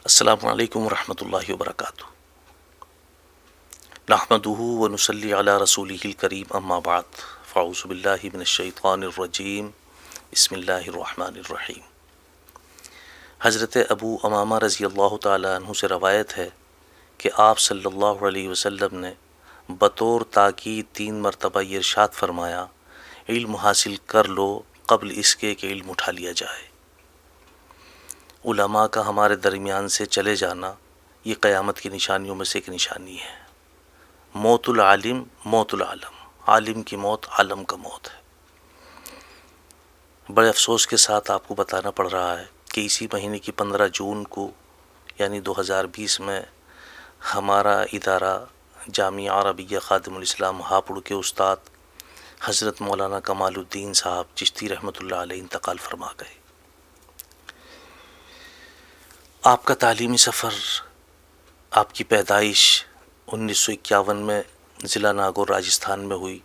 السلام علیکم ورحمۃ اللہ وبرکاتہ۔ نحمدہ ونصلی علی رسولہ الکریم، اما بعد، فاعوذ باللہ من الشیطان الرجیم، بسم اللہ الرحمن الرحیم۔ حضرت ابو امامہ رضی اللہ تعالیٰ عنہ سے روایت ہے کہ آپ صلی اللہ علیہ وسلم نے بطور تاکید 3 مرتبہ یہ ارشاد فرمایا، علم حاصل کر لو قبل اس کے کہ علم اٹھا لیا جائے۔ علماء کا ہمارے درمیان سے چلے جانا یہ قیامت کی نشانیوں میں سے ایک نشانی ہے۔ موت العالم موت العالم، عالم کی موت عالم کا موت ہے۔ بڑے افسوس کے ساتھ آپ کو بتانا پڑ رہا ہے کہ اسی مہینے کی 15 جون کو یعنی 2020 میں ہمارا ادارہ جامعہ عربیہ خادم الاسلام ہاپوڑ کے استاد حضرت مولانا کمال الدین صاحب چشتی رحمۃ اللہ علیہ انتقال فرما گئے۔ آپ کا تعلیمی سفر، آپ کی پیدائش 1951 میں ضلع ناگور راجستھان میں ہوئی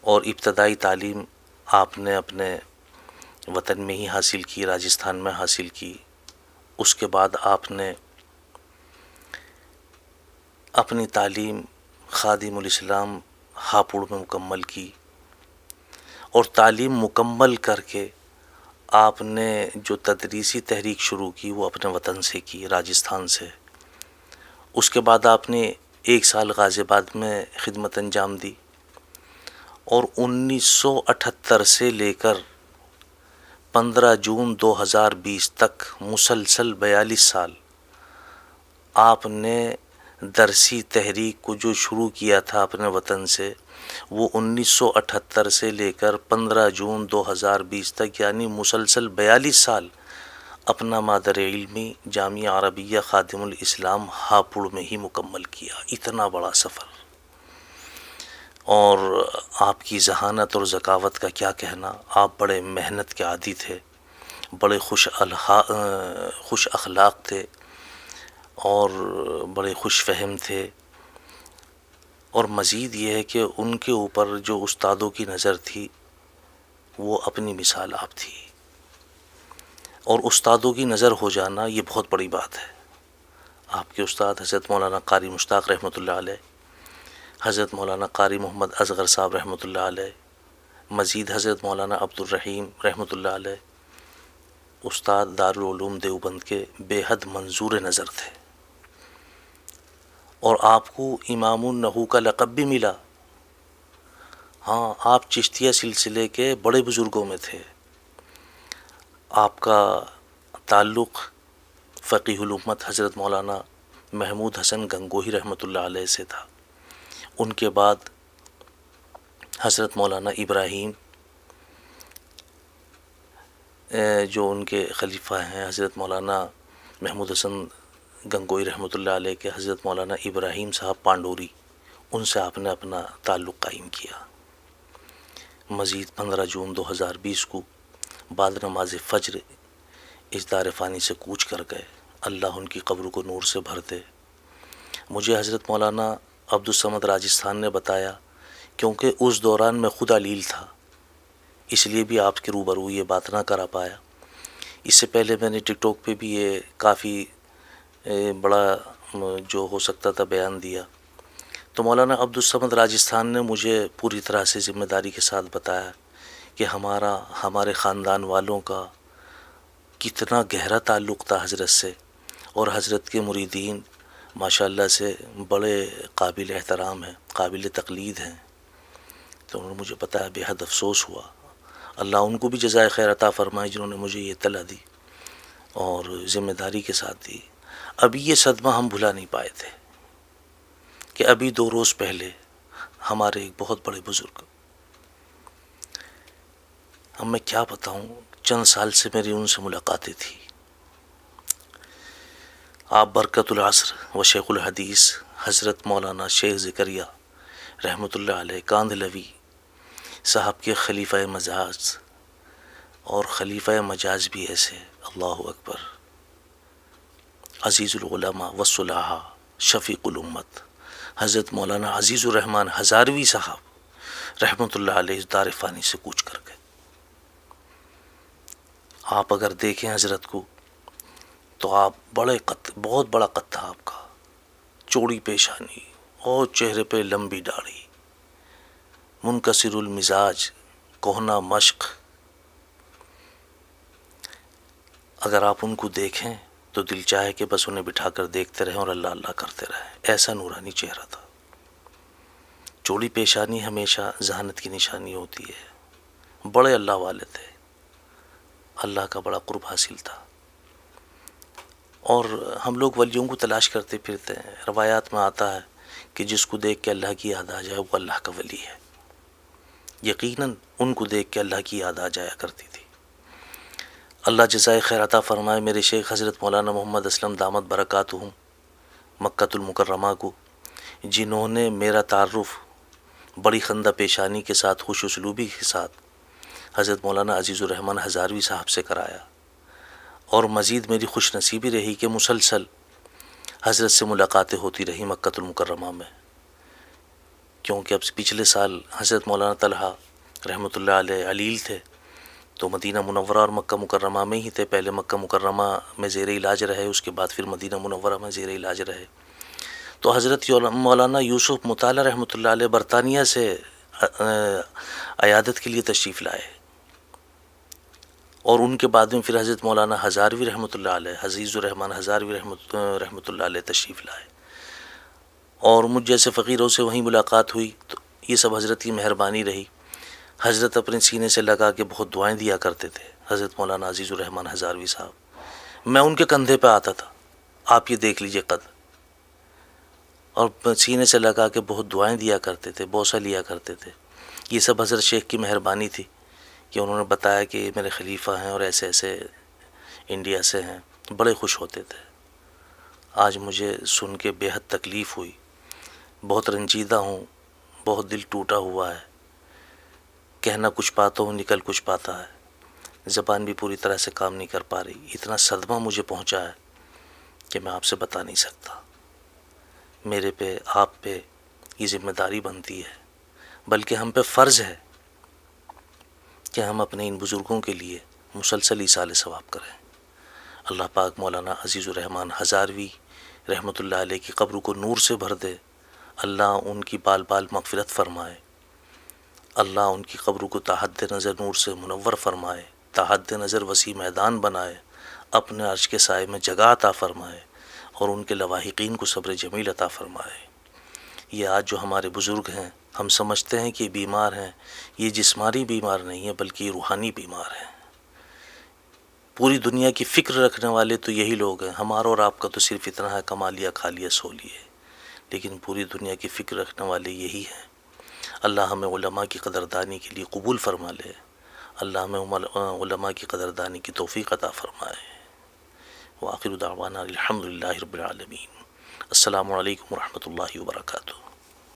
اور ابتدائی تعلیم آپ نے اپنے وطن میں ہی حاصل کی، راجستھان میں حاصل کی۔ اس کے بعد آپ نے اپنی تعلیم خادم الاسلام ہاپوڑ میں مکمل کی اور تعلیم مکمل کر کے آپ نے جو تدریسی تحریک شروع کی وہ اپنے وطن سے کی، راجستھان سے۔ اس کے بعد آپ نے 1 سال غازی آباد میں خدمت انجام دی اور 1978 سے لے کر 15 جون 2020 تک مسلسل 42 سال آپ نے درسی تحریک کو جو شروع کیا تھا اپنے وطن سے، وہ 1978 سے لے کر 15 جون 2020 تک یعنی مسلسل 42 سال اپنا مادر علمی جامعہ عربیہ خادم الاسلام ہاپوڑ میں ہی مکمل کیا۔ اتنا بڑا سفر، اور آپ کی ذہانت اور ذکاوت کا کیا کہنا۔ آپ بڑے محنت کے عادی تھے، بڑے خوش اخلاق تھے اور بڑے خوش فہم تھے، اور مزید یہ ہے کہ ان کے اوپر جو استادوں کی نظر تھی وہ اپنی مثال آپ تھی، اور استادوں کی نظر ہو جانا یہ بہت بڑی بات ہے۔ آپ کے استاد حضرت مولانا قاری مشتاق رحمۃ اللہ علیہ، حضرت مولانا قاری محمد اصغر صاحب رحمۃ اللہ علیہ، مزید حضرت مولانا عبد الرحیم رحمۃ اللہ علیہ، استاد دارالعلوم دیوبند کے بے حد منظور نظر تھے، اور آپ کو امام النحو کا لقب بھی ملا۔ ہاں، آپ چشتیہ سلسلے کے بڑے بزرگوں میں تھے۔ آپ کا تعلق فقیہ الامت حضرت مولانا محمود حسن گنگوہی رحمۃ اللہ علیہ سے تھا۔ ان کے بعد حضرت مولانا ابراہیم جو ان کے خلیفہ ہیں، حضرت مولانا محمود حسن گنگوہی رحمۃ اللہ علیہ کے حضرت مولانا ابراہیم صاحب پانڈوری، ان سے آپ نے اپنا تعلق قائم کیا۔ مزید 15 جون 2020 کو بعد نماز فجر اس دار فانی سے کوچ کر گئے۔ اللہ ان کی قبر کو نور سے بھر دے۔ مجھے حضرت مولانا عبد الصمد راجستھان نے بتایا، کیونکہ اس دوران میں خود علیل تھا، اس لیے بھی آپ کے روبرو یہ بات نہ کرا پایا۔ اس سے پہلے میں نے ٹک ٹاک پہ بھی یہ کافی بڑا جو ہو سکتا تھا بیان دیا۔ تو مولانا عبد الصمد راجستھان نے مجھے پوری طرح سے ذمہ داری کے ساتھ بتایا کہ ہمارے خاندان والوں کا کتنا گہرا تعلق تھا حضرت سے، اور حضرت کے مریدین ماشاءاللہ سے بڑے قابل احترام ہیں، قابل تقلید ہیں۔ تو انہوں نے مجھے بتایا، بے حد افسوس ہوا۔ اللہ ان کو بھی جزائے خیر عطا فرمائے جنہوں نے مجھے یہ اطلاع دی اور ذمہ داری کے ساتھ دی۔ ابھی یہ صدمہ ہم بھلا نہیں پائے تھے کہ ابھی 2 روز پہلے ہمارے ایک بہت بڑے بزرگ، اب میں کیا بتاؤں، چند سال سے میری ان سے ملاقاتیں تھی۔ آپ برکت العصر و شیخ الحدیث حضرت مولانا شیخ زکریا رحمۃ اللہ علیہ کاندھلوی صاحب کے خلیفہ مجاز، اور خلیفہ مجاز بھی ایسے، اللہ اکبر، عزیز العلماء والصلحاء شفیق الامت حضرت مولانا عزیز الرحمن ہزاروی صاحب رحمۃ اللہ علیہ اس دار فانی سے کوچ کر گئے۔ آپ اگر دیکھیں حضرت کو تو آپ بہت بڑا قد تھا آپ کا، چوڑی پیشانی اور چہرے پہ لمبی داڑھی، منکسر المزاج، کہنا مشق۔ اگر آپ ان کو دیکھیں تو دل چاہے کہ بس انہیں بٹھا کر دیکھتے رہیں اور اللہ اللہ کرتے رہیں، ایسا نورانی چہرہ تھا۔ چوڑی پیشانی ہمیشہ ذہانت کی نشانی ہوتی ہے۔ بڑے اللہ والے تھے، اللہ کا بڑا قرب حاصل تھا، اور ہم لوگ ولیوں کو تلاش کرتے پھرتے ہیں۔ روایات میں آتا ہے کہ جس کو دیکھ کے اللہ کی یاد آ جائے وہ اللہ کا ولی ہے۔ یقیناً ان کو دیکھ کے اللہ کی یاد آ جایا کرتی تھی۔ اللہ جزائے خیر عطا فرمائے میرے شیخ حضرت مولانا محمد اسلم دامت برکاتہم مکہ المکرمہ کو، جنہوں نے میرا تعارف بڑی خندہ پیشانی کے ساتھ، خوش اسلوبی کے ساتھ حضرت مولانا عزیز الرحمن ہزاروی صاحب سے کرایا، اور مزید میری خوش نصیبی رہی کہ مسلسل حضرت سے ملاقاتیں ہوتی رہی مکہ المکرمہ میں، کیونکہ اب پچھلے سال حضرت مولانا طلحہ رحمۃ اللہ علیہ علیل تھے تو مدینہ منورہ اور مکہ مکرمہ میں ہی تھے۔ پہلے مکہ مکرمہ میں زیر علاج رہے، اس کے بعد پھر مدینہ منورہ میں زیر علاج رہے۔ تو حضرت مولانا یوسف مطالعہ رحمۃ اللہ علیہ برطانیہ سے عیادت کے لیے تشریف لائے، اور ان کے بعد میں پھر حضرت مولانا ہزاروی رحمۃ اللہ علیہ، عزیز الرحمن ہزاروی رحمۃ اللہ علیہ تشریف لائے، اور مجھ جیسے فقیروں سے وہیں ملاقات ہوئی۔ تو یہ سب حضرت کی مہربانی رہی۔ حضرت اپنے سینے سے لگا کے بہت دعائیں دیا کرتے تھے، حضرت مولانا عزیز الرحمن ہزاروی صاحب۔ میں ان کے کندھے پہ آتا تھا، آپ یہ دیکھ لیجئے قد، اور سینے سے لگا کے بہت دعائیں دیا کرتے تھے، بوسہ لیا کرتے تھے۔ یہ سب حضرت شیخ کی مہربانی تھی کہ انہوں نے بتایا کہ یہ میرے خلیفہ ہیں اور ایسے ایسے انڈیا سے ہیں، بڑے خوش ہوتے تھے۔ آج مجھے سن کے بے حد تکلیف ہوئی، بہت رنجیدہ ہوں، بہت دل ٹوٹا ہوا ہے، کہنا کچھ پاتا ہوں نکل کچھ پاتا ہے، زبان بھی پوری طرح سے کام نہیں کر پا رہی۔ اتنا صدمہ مجھے پہنچا ہے کہ میں آپ سے بتا نہیں سکتا۔ میرے پہ، آپ پہ یہ ذمہ داری بنتی ہے، بلکہ ہم پہ فرض ہے کہ ہم اپنے ان بزرگوں کے لیے مسلسل ایصال ثواب کریں۔ اللہ پاک مولانا عزیز الرحمن ہزاروی رحمۃ اللہ علیہ کی قبر کو نور سے بھر دے، اللہ ان کی بال بال مغفرت فرمائے، اللہ ان کی قبر کو تحت نظر نور سے منور فرمائے، تحت نظر وسیع میدان بنائے، اپنے عرش کے سائے میں جگہ عطا فرمائے، اور ان کے لواحقین کو صبر جمیل عطا فرمائے۔ یہ آج جو ہمارے بزرگ ہیں، ہم سمجھتے ہیں کہ یہ بیمار ہیں، یہ جسمانی بیمار نہیں ہے بلکہ یہ روحانی بیمار ہیں۔ پوری دنیا کی فکر رکھنے والے تو یہی لوگ ہیں، ہمارا اور آپ کا تو صرف اتنا ہے کما لیا کھا لیا سو لیے، لیکن پوری دنیا کی فکر رکھنے والے یہی ہیں۔ اللہ ہمیں علماء کی قدردانی کے لیے قبول فرما لے، اللہ ہمیں علماء کی قدردانی کی توفیق عطا فرمائے۔ وآخر دعوانا الحمدللہ رب العالمین۔ السلام علیکم ورحمۃ اللہ وبرکاتہ۔